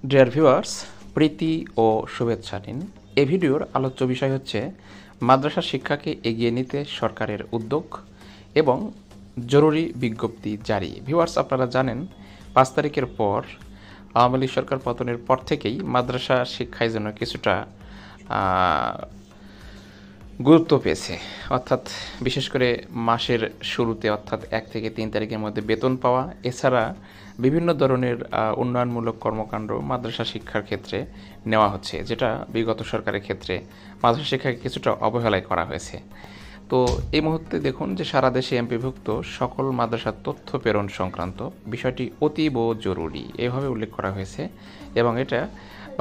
Dear viewers, প্রীতি ও শুভেচ্ছা নিন। এই ভিডিওর আলোচ্য বিষয় হচ্ছে মাদ্রাসা শিক্ষাকে এগিয়ে নিতে সরকারের উদ্যোগ এবং জরুরি বিজ্ঞপ্তি জারি। ভিউয়ার্স, আপনারা জানেন 5 তারিখের পর আওয়ামী লীগ সরকার পতনের পর থেকেই মাদ্রাসা শিক্ষায় যেন কিছুটা গুরুত্ব পেয়েছে, অর্থাৎ বিশেষ করে মাসের শুরুতে অর্থাৎ 1 থেকে 3 তারিখের মধ্যে বেতন পাওয়া, এছাড়া বিভিন্ন ধরনের উন্নয়নমূলক কর্মকাণ্ড মাদ্রাসা শিক্ষার ক্ষেত্রে নেওয়া হচ্ছে, যেটা বিগত সরকারের ক্ষেত্রে মাদ্রাসা শিক্ষাকে কিছুটা অবহেলায় করা হয়েছে। তো এই মুহূর্তে দেখুন যে সারা দেশে এমপিভুক্ত সকল মাদ্রাসার তথ্য প্রেরণ সংক্রান্ত বিষয়টি অতীব জরুরি এভাবে উল্লেখ করা হয়েছে এবং এটা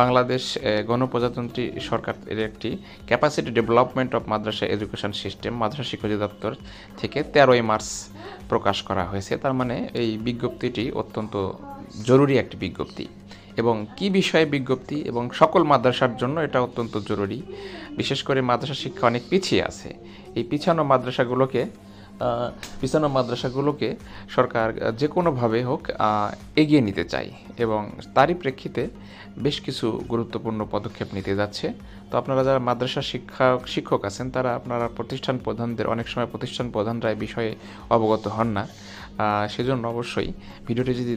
বাংলাদেশ গণপ্রজাতন্ত্রী সরকারের একটি ক্যাপাসিটি ডেভেলপমেন্ট অফ মাদ্রাসা এডুকেশন সিস্টেম মাদ্রাসা শিক্ষা অধিদপ্তর থেকে 13ই মার্চ প্রকাশ করা হয়েছে। তার মানে এই বিজ্ঞপ্তিটি অত্যন্ত জরুরি একটি বিজ্ঞপ্তি এবং কি বিষয়ে বিজ্ঞপ্তি এবং সকল মাদ্রাসার জন্য এটা অত্যন্ত জরুরি। বিশেষ করে মাদ্রাসা শিক্ষা অনেক পিছিয়ে আছে, এই পিছানো মাদ্রাসাগুলোকে সরকার যে কোনোভাবে হোক এগিয়ে নিতে চায় এবং তারই প্রেক্ষিতে বেশ কিছু গুরুত্বপূর্ণ পদক্ষেপ নিতে যাচ্ছে। তো আপনারা যারা মাদ্রাসা শিক্ষক আছেন তারা আপনারা প্রতিষ্ঠান প্রধানদের, অনেক সময় প্রতিষ্ঠান প্রধানরা এই বিষয়ে অবগত হন না, সেজন্য অবশ্যই ভিডিওটি যদি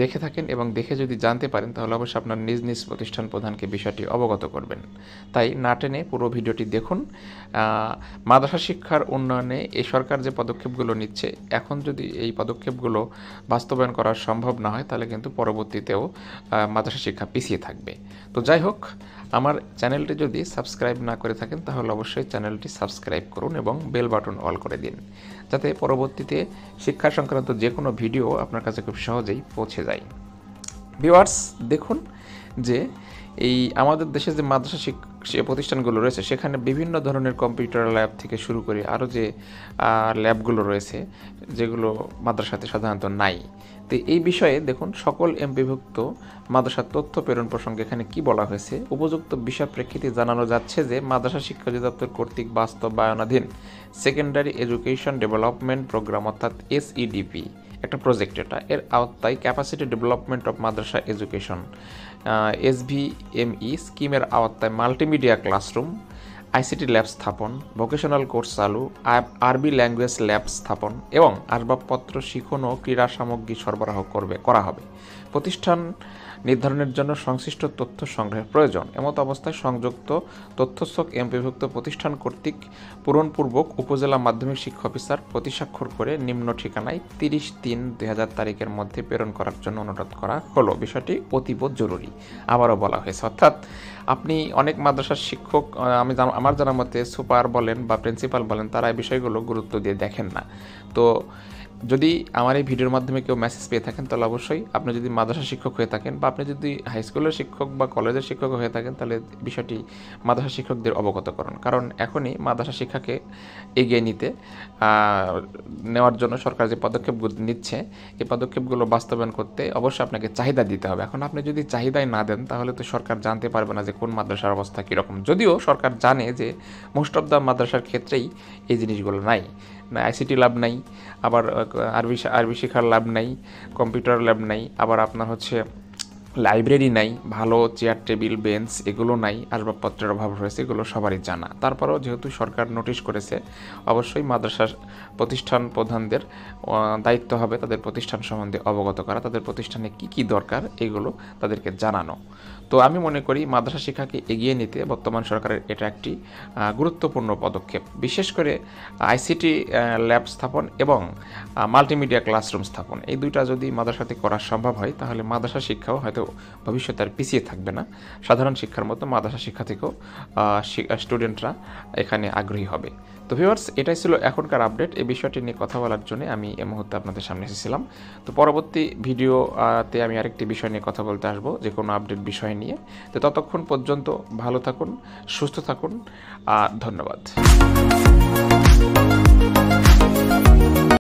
দেখে থাকেন এবং দেখে যদি জানতে পারেন তাহলে অবশ্যই আপনার নিজ নিজ প্রতিষ্ঠান প্রধানকে বিষয়টি অবগত করবেন। তাই না টেনে পুরো ভিডিওটি দেখুন। মাদ্রাসা শিক্ষার উন্নয়নে এই সরকার যে পদক্ষেপগুলো নিচ্ছে, এখন যদি এই পদক্ষেপগুলো বাস্তবায়ন করা সম্ভব না হয় তাহলে কিন্তু পরবর্তীতেও মাদ্রাসা শিক্ষা পিছিয়ে থাকবে। তো যাই হোক, আমার চ্যানেলটি যদি সাবস্ক্রাইব না করে থাকেন তাহলে অবশ্যই চ্যানেলটি সাবস্ক্রাইব করুন এবং বেল বাটন অল করে দিন, যাতে পরবর্তীতে শিক্ষা সংক্রান্ত যে কোনো ভিডিও আপনার কাছে খুব সহজেই পৌঁছে যায়। ভিউয়ার্স, দেখুন যে এই আমাদের দেশে যে মাদ্রাসা প্রতিষ্ঠানগুলো রয়েছে সেখানে বিভিন্ন ধরনের কম্পিউটার ল্যাব থেকে শুরু করে আরও যে ল্যাবগুলো রয়েছে যেগুলো মাদ্রাসাতে সাধারণত নাই। তো এই বিষয়ে দেখুন সকল এমপিভুক্ত মাদ্রাসার তথ্য প্রেরণ প্রসঙ্গে এখানে কি বলা হয়েছে। উপযুক্ত বিষয় প্রেক্ষিতে জানানো যাচ্ছে যে মাদ্রাসা শিক্ষা অধিদপ্তর কর্তৃক বাস্তবায়নাধীন সেকেন্ডারি এডুকেশন ডেভেলপমেন্ট প্রোগ্রাম অর্থাৎ SEDP একটা প্রজেক্ট, এর আওতায় ক্যাপাসিটি ডেভেলপমেন্ট অফ মাদ্রাসা এডুকেশন SVME স্কিমের আওতায় মাল্টিমিডিয়া ক্লাসরুম, ICT ল্যাব স্থাপন, ভোকেশনাল কোর্স চালু, আরবি ল্যাঙ্গুয়েজ ল্যাব স্থাপন এবং আসবাবপত্র, শিখন ও ক্রীড়া সামগ্রী সরবরাহ করা হবে। প্রতিষ্ঠান নির্ধারণের জন্য সংশ্লিষ্ট তথ্য সংগ্রহের প্রয়োজন। এমত অবস্থায় সংযুক্ত তথ্যস্থক এমপিভুক্ত প্রতিষ্ঠান কর্তৃক পূরণপূর্বক উপজেলা মাধ্যমিক শিক্ষা অফিসার প্রতিস্বাক্ষর করে নিম্ন ঠিকানায় 30/3/2000 তারিখের মধ্যে প্রেরণ করার জন্য অনুরোধ করা হলো। বিষয়টি অতীব জরুরি আবারও বলা হয়েছে, অর্থাৎ আপনি অনেক মাদ্রাসার শিক্ষক, আমার জানার মতে সুপার বলেন বা প্রিন্সিপাল বলেন, তারা এই বিষয়গুলো গুরুত্ব দিয়ে দেখেন না। তো যদি আমার এই ভিডিওর মাধ্যমে কেউ মেসেজ পেয়ে থাকেন তাহলে অবশ্যই আপনি যদি মাদ্রাসা শিক্ষক হয়ে থাকেন বা আপনি যদি হাই স্কুলের শিক্ষক বা কলেজের শিক্ষক হয়ে থাকেন তাহলে বিষয়টি মাদ্রাসা শিক্ষকদের অবগত করুন, কারণ এখনই মাদ্রাসা শিক্ষাকে এগিয়ে নেওয়ার জন্য সরকার যে পদক্ষেপগুলো নিচ্ছে এই পদক্ষেপগুলো বাস্তবায়ন করতে অবশ্যই আপনাকে চাহিদা দিতে হবে। এখন আপনি যদি চাহিদাই না দেন তাহলে তো সরকার জানতে পারবে না যে কোন মাদ্রাসার অবস্থা কীরকম, যদিও সরকার জানে যে মোস্ট অফ দ্য মাদ্রাসার ক্ষেত্রেই এই জিনিসগুলো নাই, ICT ল্যাব নাই, আবার আরবি শিক্ষার ল্যাব নাই, কম্পিউটার ল্যাব নাই, আবার আপনার হচ্ছে লাইব্রেরি নাই, ভালো চেয়ার টেবিল বেঞ্চ এগুলো নাই, আসবাবপত্রের অভাব রয়েছে, এগুলো সবারই জানা। তারপরেও যেহেতু সরকার নোটিশ করেছে, অবশ্যই মাদ্রাসা প্রতিষ্ঠান প্রধানদের দায়িত্ব হবে তাদের প্রতিষ্ঠান সম্বন্ধে অবগত করা, তাদের প্রতিষ্ঠানে কি কি দরকার এগুলো তাদেরকে জানানো। তো আমি মনে করি মাদ্রাসা শিক্ষাকে এগিয়ে নিতে বর্তমান সরকারের এটা একটি গুরুত্বপূর্ণ পদক্ষেপ। বিশেষ করে ICT ল্যাব স্থাপন এবং মাল্টিমিডিয়া ক্লাসরুম স্থাপন, এই দুইটা যদি মাদ্রাসাতে করা সম্ভব হয় তাহলে মাদ্রাসা শিক্ষাও হয়তো ভবিষ্যতে আর পিছিয়ে থাকবে না। সাধারণ শিক্ষার মতো মাদ্রাসা শিক্ষা থেকেও স্টুডেন্টরা এখানে আগ্রহী হবে। তো ভিউয়ার্স, এটাই ছিল এখনকার আপডেট। এই বিষয়টি নিয়ে কথা বলার জন্য আমি এই মুহূর্তে আপনাদের সামনে এসেছিলাম। তো পরবর্তী ভিডিওতে আমি আরেকটি বিষয় নিয়ে কথা বলতে আসবো, যে কোনো আপডেট বিষয় নিয়ে। তো ততক্ষণ পর্যন্ত ভালো থাকুন, সুস্থ থাকুন, ধন্যবাদ।